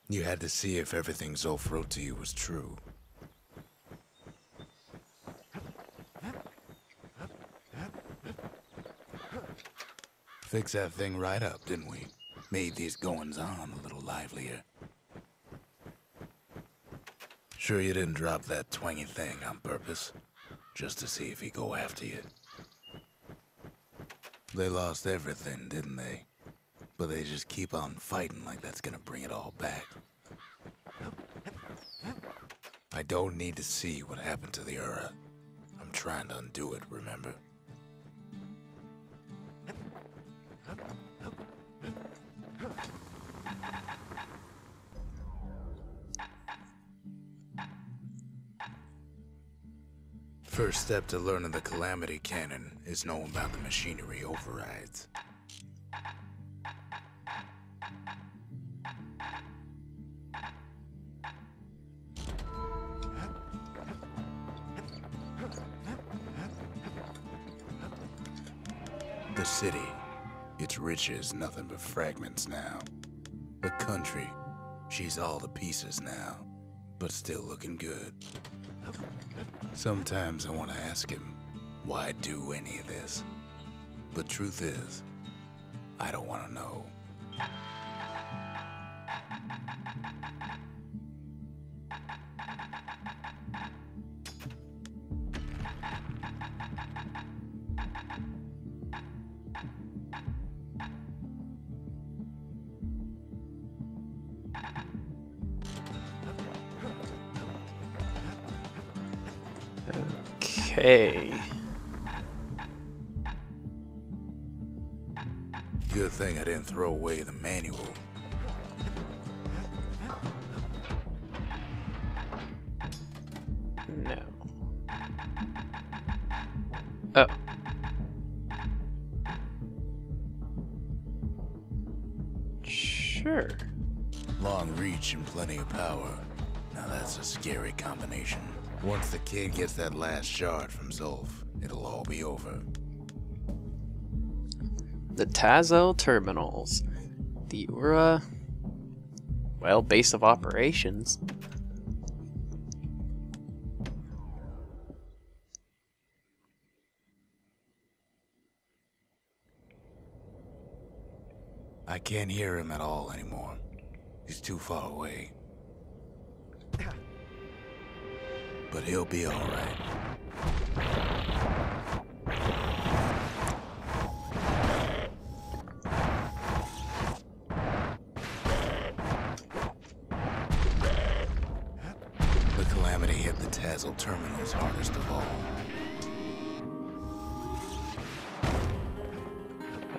You had to see if everything Zolf wrote to you was true. Fixed that thing right up, didn't we? Made these goings-on a little livelier. Sure you didn't drop that twangy thing on purpose? Just to see if he'd go after you? They lost everything, didn't they? But they just keep on fighting like that's gonna bring it all back. I don't need to see what happened to the Ura. I'm trying to undo it, remember? First step to learning the Calamity Cannon is knowing about the machinery overrides. The city, its riches nothing but fragments now. The country, she's all the pieces now, but still looking good. Sometimes I want to ask him, why do any of this? But truth is, I don't want to know. Okay. Good thing I didn't throw away the manual. No. Oh. Sure. Long reach and plenty of power. Now that's a scary combination. Once the kid gets that last shard from Zolf, it'll all be over. The Tazal Terminals. The Ura... well, base of operations. I can't hear him at all anymore. He's too far away. But he'll be all right. The Calamity hit the Tazal Terminals hardest of all.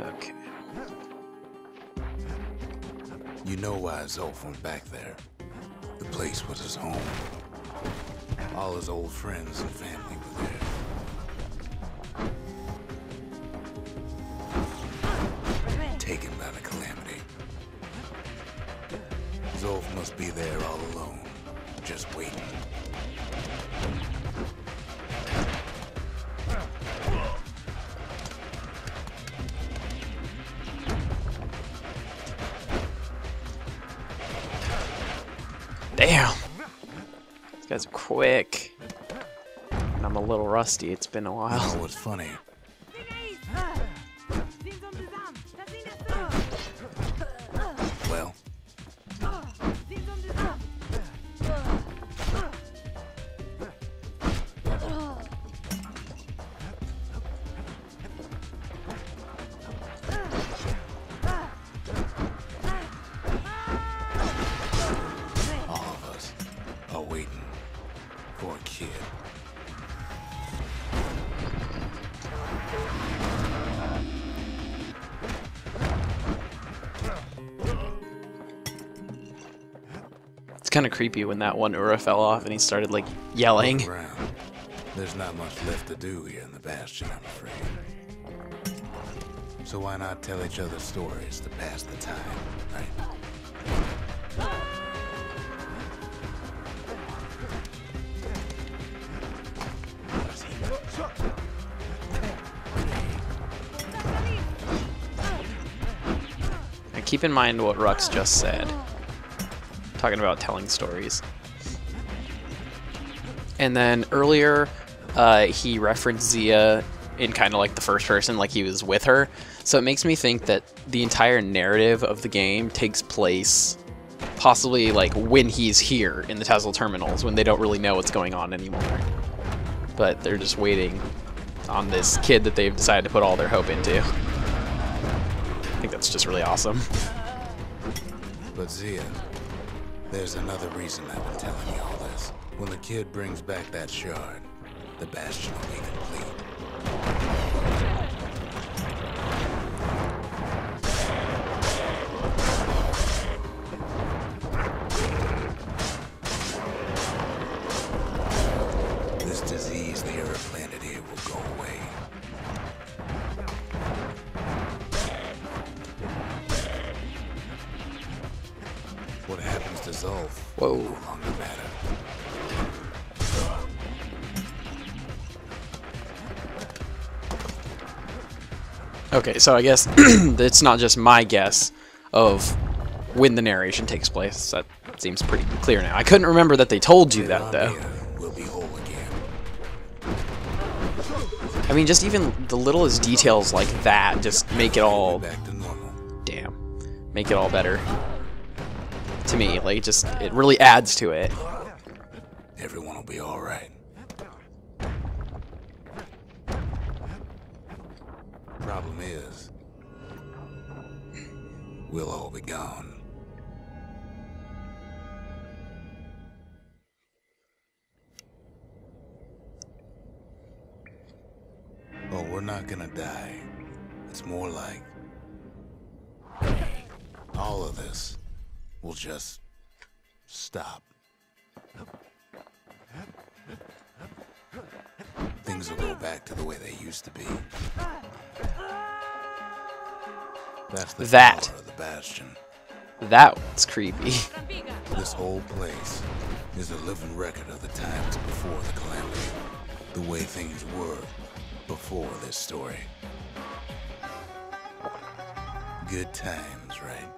Okay. You know why Zolf went back there. The place was his home. All his old friends and family were there. Taken by the Calamity. Zolf must be there all alone, just waiting. Damn! These guys are quick. And I'm a little rusty, it's been a while. You know what's funny? Well, all of us are waiting for a kid. It's kind of creepy when that one Ura fell off and he started like yelling. Look around. There's not much left to do here in the Bastion, I'm afraid. So why not tell each other stories to pass the time, right? And keep in mind what Rux just said. talking about telling stories. And then earlier, he referenced Zia in kind of like the first person, like he was with her. So it makes me think that the entire narrative of the game takes place possibly like when he's here in the Tazal Terminals, when they don't really know what's going on anymore. But they're just waiting on this kid that they've decided to put all their hope into. I think that's just really awesome. But Zia, there's another reason I've been telling you all this. When the kid brings back that shard, the Bastion will be complete. This disease they are planted here will go away. What happens to Zolf? Whoa. No longer matter. Okay, so I guess it's not just my guess of when the narration takes place. That seems pretty clear now. I couldn't remember that they told you that, though. We'll be whole again. I mean, just even the littlest details like that just make it all... Back to normal. Damn. Make it all better. To me, like, just, it really adds to it. Everyone will be alright. Problem is, we'll all be gone. Oh, we're not gonna die. It's more like all of this will just stop. Things will go back to the way they used to be. That's the That. power of the Bastion. That was creepy. This whole place is a living record of the times before the calamity. The way things were before this story. Good times, right?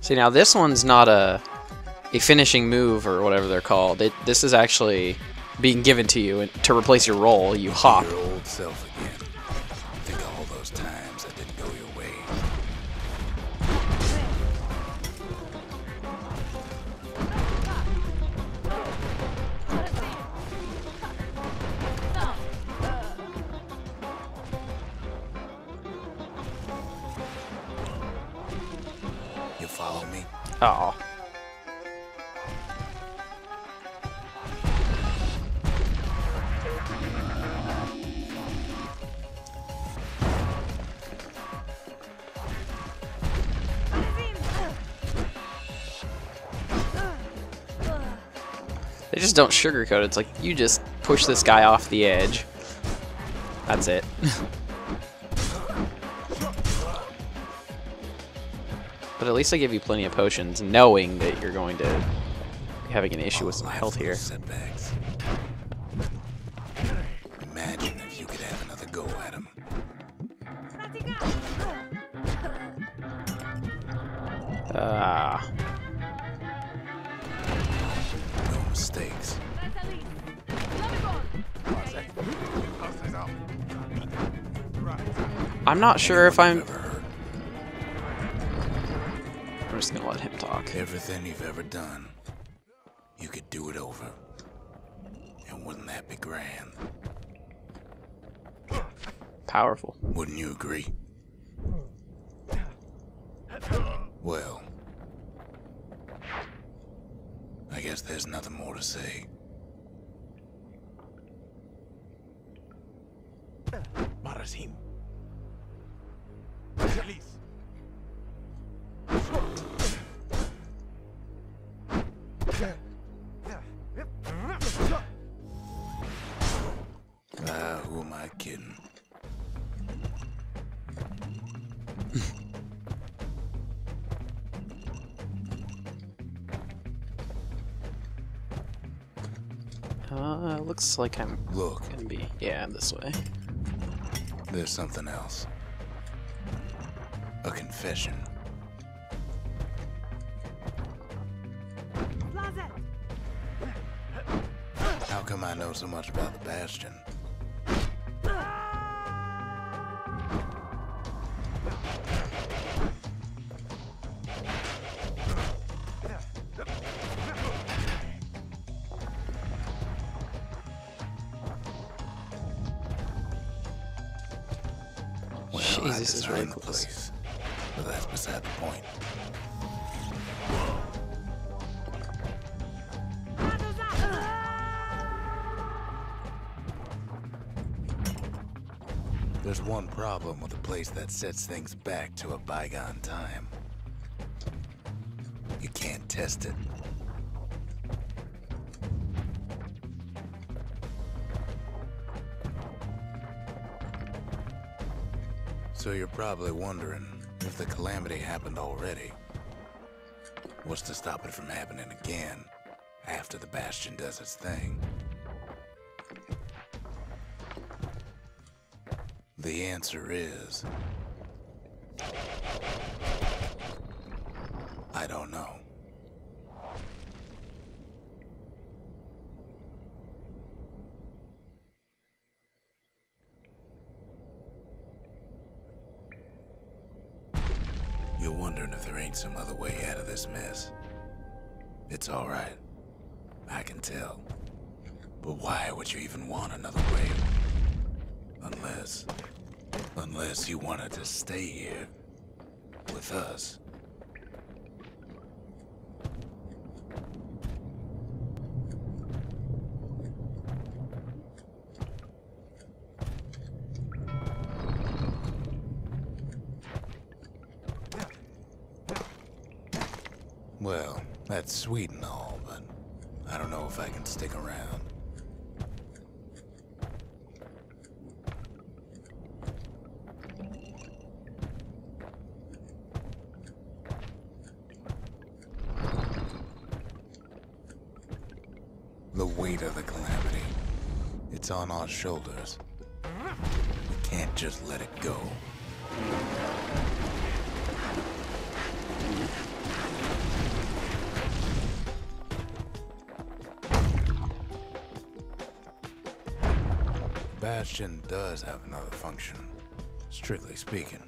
See, now this one's not a finishing move or whatever they're called. This is actually being given to you, and to replace your role, you hop. Your old self again. Think of all those times that didn't go your way. You follow me? Oh. They just don't sugarcoat it. It's like, you just push this guy off the edge. That's it. But at least they give you plenty of potions, knowing that you're going to be having an issue with some health here. Setbacks. Imagine if you could have another go at him. No mistakes. I'm not sure if I'm... Ever heard. I'm just gonna let him talk. Everything you've ever done, you could do it over. And wouldn't that be grand? Powerful. Wouldn't you agree? Well, I guess there's nothing more to say. Marasim. Please. Who am I kidding? Looks like I'm Look, gonna be... Yeah, this way. there's something else. A confession. How come I know so much about the Bastion? Well, Jesus, this is really the close. place, but that's beside the point. There's one problem with a place that sets things back to a bygone time. You can't test it. So you're probably wondering if the calamity happened already. What's to stop it from happening again after the Bastion does its thing? The answer is... I don't know. You're wondering if there ain't some other way out of this mess. It's alright. I can tell. But why would you even want another way? Unless you wanted to stay here with us. Well, that's sweet and all, but I don't know if I can stick around. The weight of the calamity, it's on our shoulders. We can't just let it go. Bastion does have another function, strictly speaking.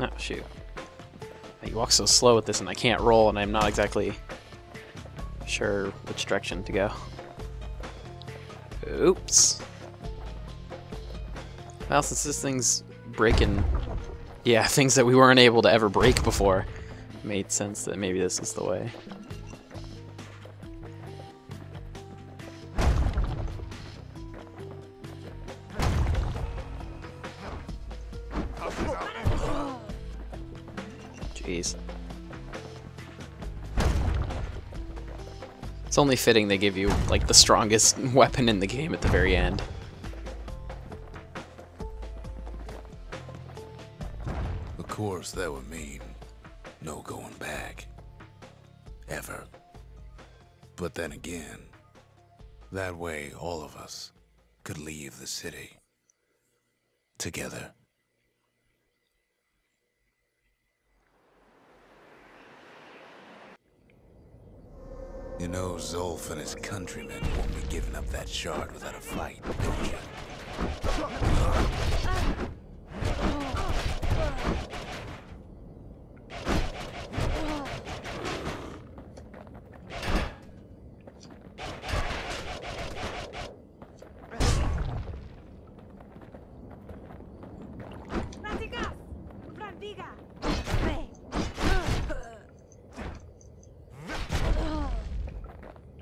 Oh, shoot. You walk so slow with this and I can't roll, and I'm not exactly sure which direction to go. Oops. Well, since this thing's breaking... Yeah, things that we weren't able to ever break before. Made sense that maybe this is the way. Jeez. It's only fitting they give you, like, the strongest weapon in the game at the very end. Of course, that would mean no going back. Ever. But then again, that way all of us could leave the city. Together. You know, Zolf and his countrymen won't be giving up that shard without a fight, don't you?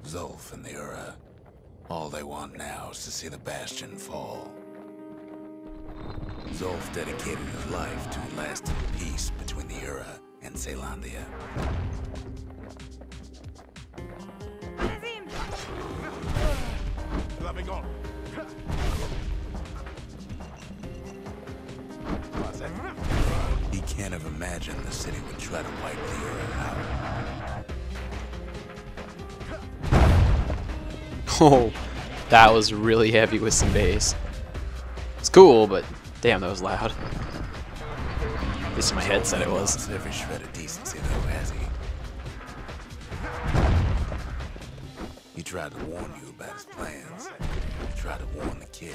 Zolf and the Ura, all they want now is to see the Bastion fall. Zolf dedicated his life to a lasting peace between the Ura and Caelondia. He can't have imagined the city would try to wipe the Ura out. Oh, that was really heavy with some bass. It's cool, but Damn, that was loud. At least in my head said it was. Lost every shred of decency, though, has he? He tried to warn you about his plans. He tried to warn the kid.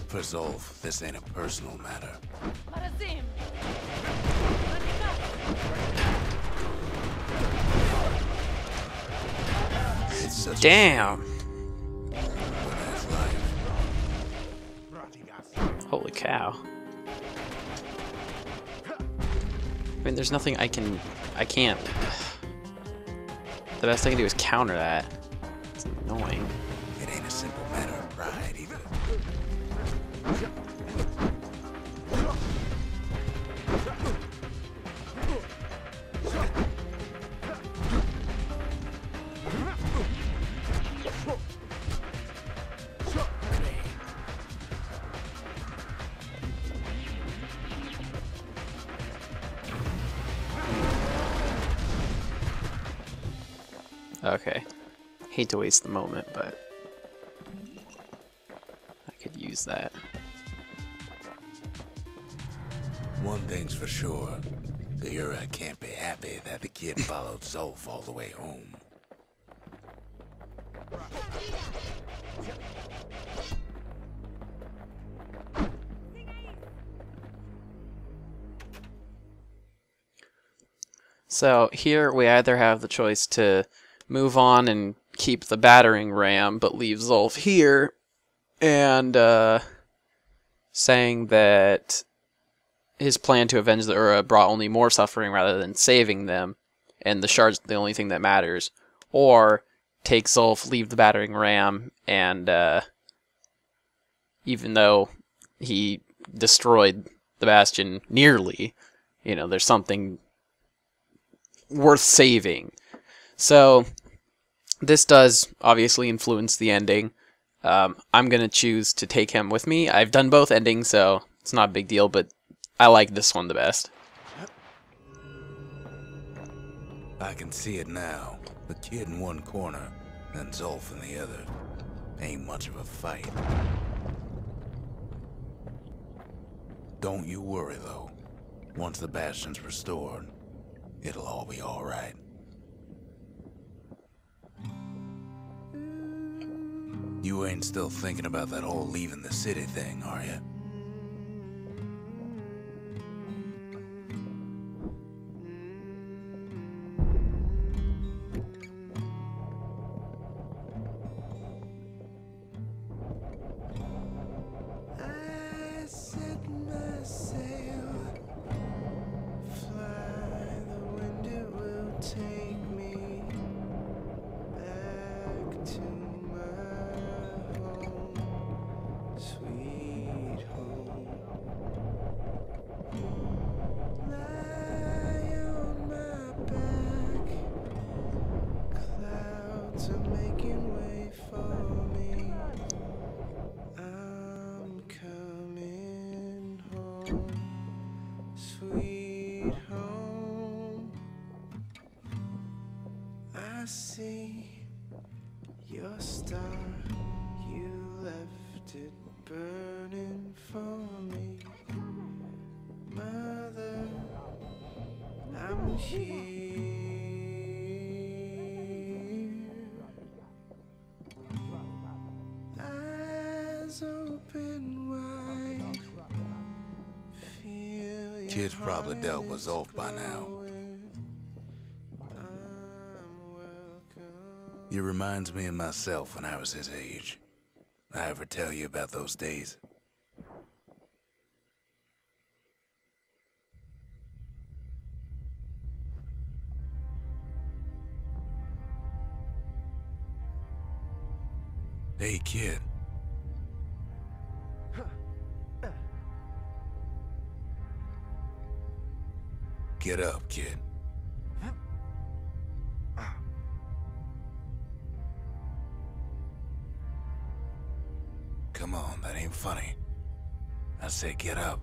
For Zolf, this ain't a personal matter. It's such Damn! a that's life. Holy cow. I mean, there's nothing I can't. The best I can do is counter that. It's annoying. It ain't a simple matter of pride either. Okay. Hate to waste the moment, but I could use that. One thing's for sure. The Ura can't be happy that the kid followed Zolf all the way home. So here we either have the choice to move on and keep the battering ram, but leave Zolf here, and saying that his plan to avenge the Ura brought only more suffering rather than saving them, and the shard's the only thing that matters, or take Zolf, leave the battering ram, and even though he destroyed the Bastion nearly, you know, there's something worth saving. So this does obviously influence the ending. I'm going to choose to take him with me. I've done both endings, so it's not a big deal, but I like this one the best. I can see it now. The kid in one corner, and Zolf in the other. Ain't much of a fight. Don't you worry, though. Once the Bastion's restored, it'll all be alright. You ain't still thinking about that whole leaving the city thing, are you? I set my sail, fly, the wind it will take me back to my home, sweet home. Lie on my back, clouds are making way for me. I'm coming home, sweet home. I see your star, you left it burning for me. Mother, I'm here. Eyes open wide. Feel your Kid's probably dealt with Zolf by now. I'm welcome. He reminds me of myself when I was his age. I ever tell you about those days? Hey, kid. Get up, kid. Come on, that ain't funny. I say get up.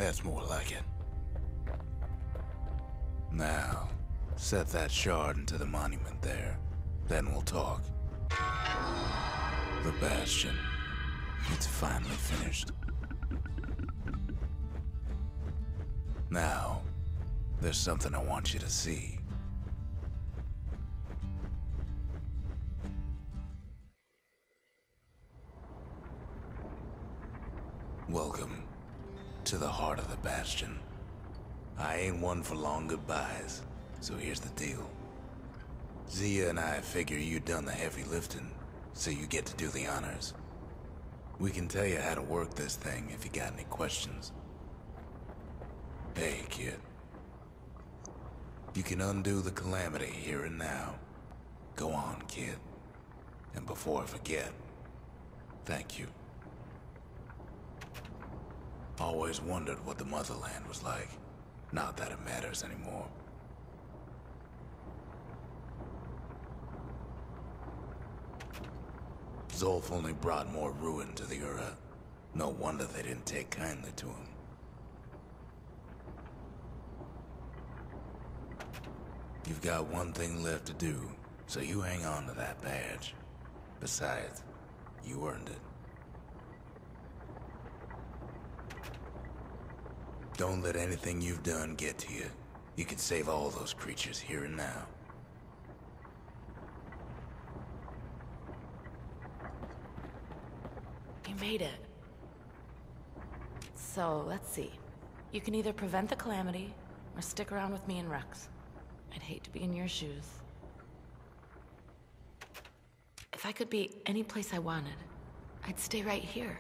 That's more like it. Now, set that shard into the monument there. Then we'll talk. The Bastion. It's finally finished. Now, there's something I want you to see. Welcome to the heart of the Bastion. I ain't one for long goodbyes, so here's the deal. Zia and I figure you done the heavy lifting, so you get to do the honors. We can tell you how to work this thing if you got any questions. Hey, kid. You can undo the calamity here and now. Go on, kid. And before I forget, thank you. Always wondered what the motherland was like. Not that it matters anymore. Zulf only brought more ruin to the Ura. No wonder they didn't take kindly to him. You've got one thing left to do, so you hang on to that badge. Besides, you earned it. Don't let anything you've done get to you. You can save all those creatures here and now. You made it. So, let's see. You can either prevent the calamity, or stick around with me and Rex. I'd hate to be in your shoes. If I could be any place I wanted, I'd stay right here.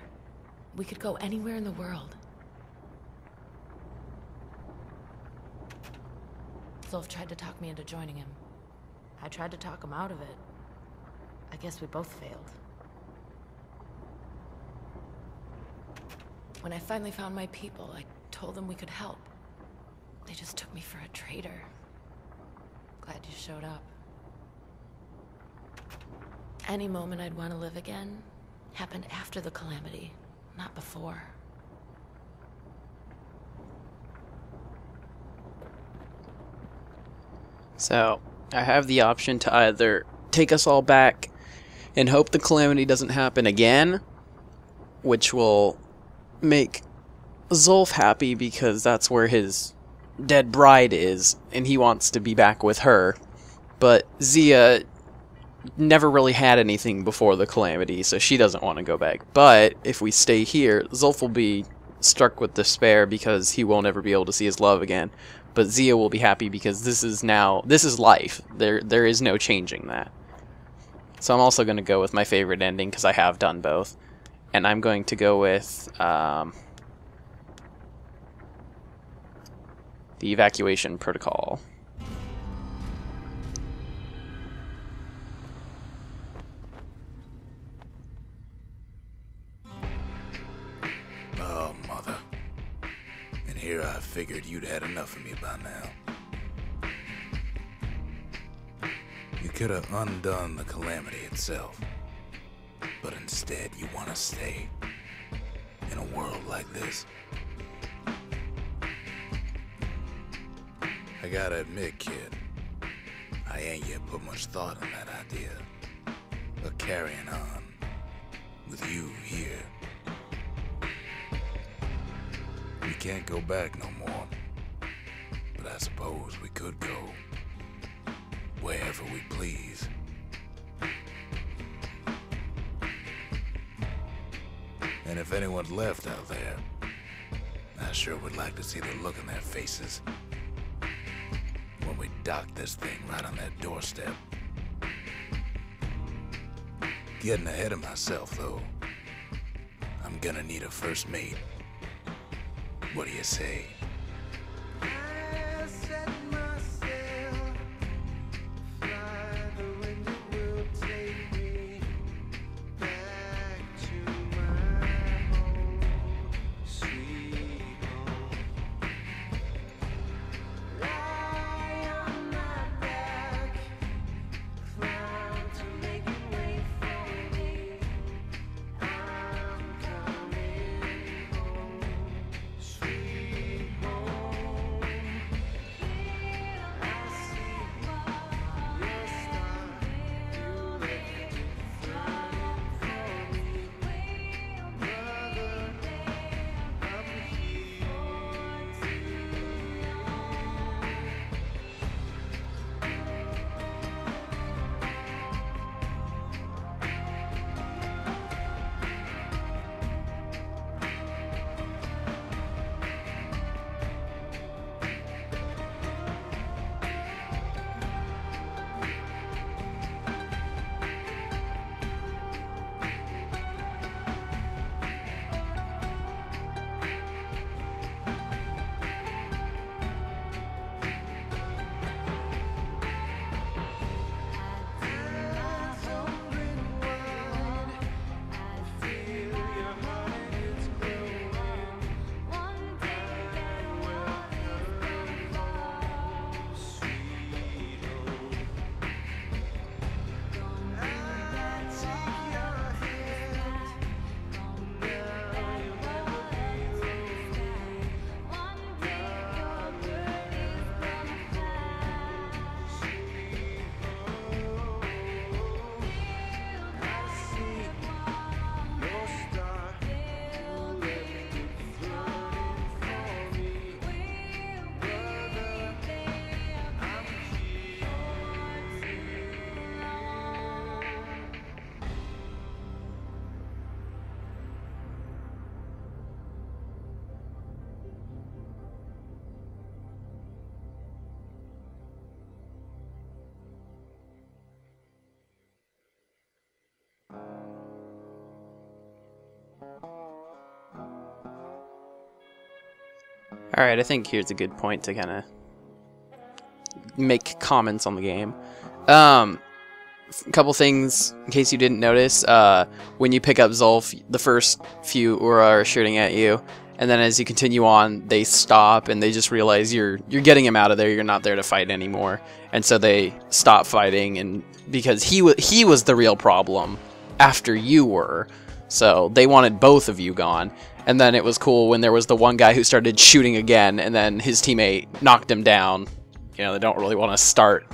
We could go anywhere in the world. Zulf tried to talk me into joining him. I tried to talk him out of it. I guess we both failed. When I finally found my people, I told them we could help. They just took me for a traitor. Glad you showed up. Any moment I'd want to live again happened after the calamity, not before. So, I have the option to either take us all back and hope the calamity doesn't happen again, which will make Zulf happy because that's where his dead bride is, and he wants to be back with her. But Zia never really had anything before the calamity, so she doesn't want to go back. But if we stay here, Zulf will be struck with despair because he won't ever be able to see his love again. But Zia will be happy because this is life. There is no changing that. So I'm also going to go with my favorite ending because I have done both. And I'm going to go with the evacuation protocol. Oh, mother. And here I figured you'd had enough of me by now. You could have undone the calamity itself. But instead, you want to stay in a world like this. I gotta admit, kid, I ain't yet put much thought in that idea of carrying on with you here. We can't go back no more, but I suppose we could go wherever we please. And if anyone's left out there, I sure would like to see the look in their faces when we dock this thing right on that doorstep. Getting ahead of myself, though. I'm gonna need a first mate. What do you say? I set myself fly, the wind it will take me back to my home, sweet home. Lie on my back, cloud to make it wait for me. I'm coming home, sweet Alright, I think here's a good point to kind of make comments on the game. A couple things, in case you didn't notice. When you pick up Zulf, the first few Ura are shooting at you, and then as you continue on, they stop and they just realize you're getting him out of there. You're not there to fight anymore, and so they stop fighting. And because he was the real problem after you were, so they wanted both of you gone. And then it was cool when there was the one guy who started shooting again, and then his teammate knocked him down. You know, they don't really want to start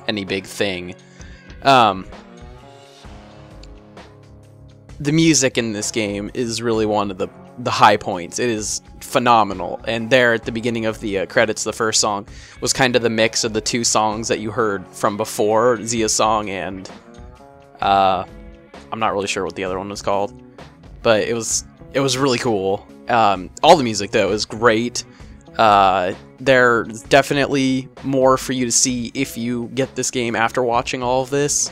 any big thing. The music in this game is really one of the high points. It is phenomenal. And there at the beginning of the credits, the first song was kind of the mix of the two songs that you heard from before, Zia's song and I'm not really sure what the other one was called, but it was really cool. All the music though is great. There's definitely more for you to see if you get this game after watching all of this.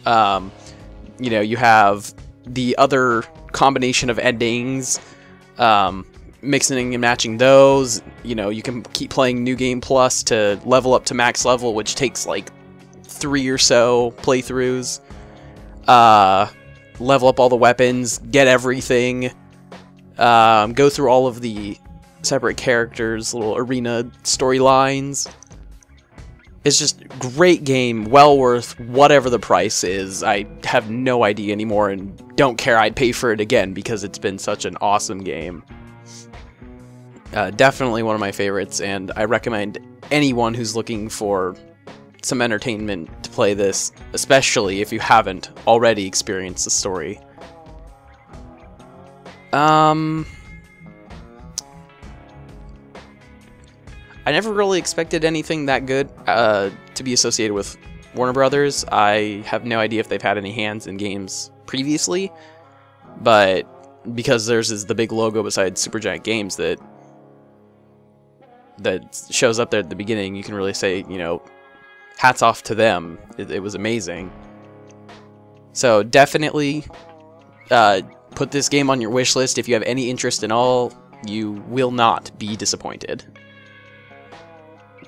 You know, you have the other combination of endings, mixing and matching those. You know, you can keep playing New Game Plus to level up to max level, which takes like 3 or so playthroughs. Level up all the weapons, get everything, go through all of the separate characters, little arena storylines. It's just a great game, well worth whatever the price is. I have no idea anymore and don't care. I'd pay for it again because it's been such an awesome game. Definitely one of my favorites, and I recommend anyone who's looking for some entertainment to play this, especially if you haven't already experienced the story. I never really expected anything that good to be associated with Warner Brothers. I have no idea if they've had any hands in games previously, but because theirs is the big logo beside Supergiant Games that shows up there at the beginning, you can really say, you know, hats off to them. It was amazing. So definitely put this game on your wish list. If you have any interest in all, you will not be disappointed.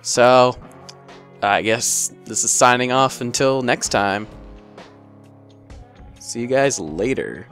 So, I guess this is signing off until next time. See you guys later.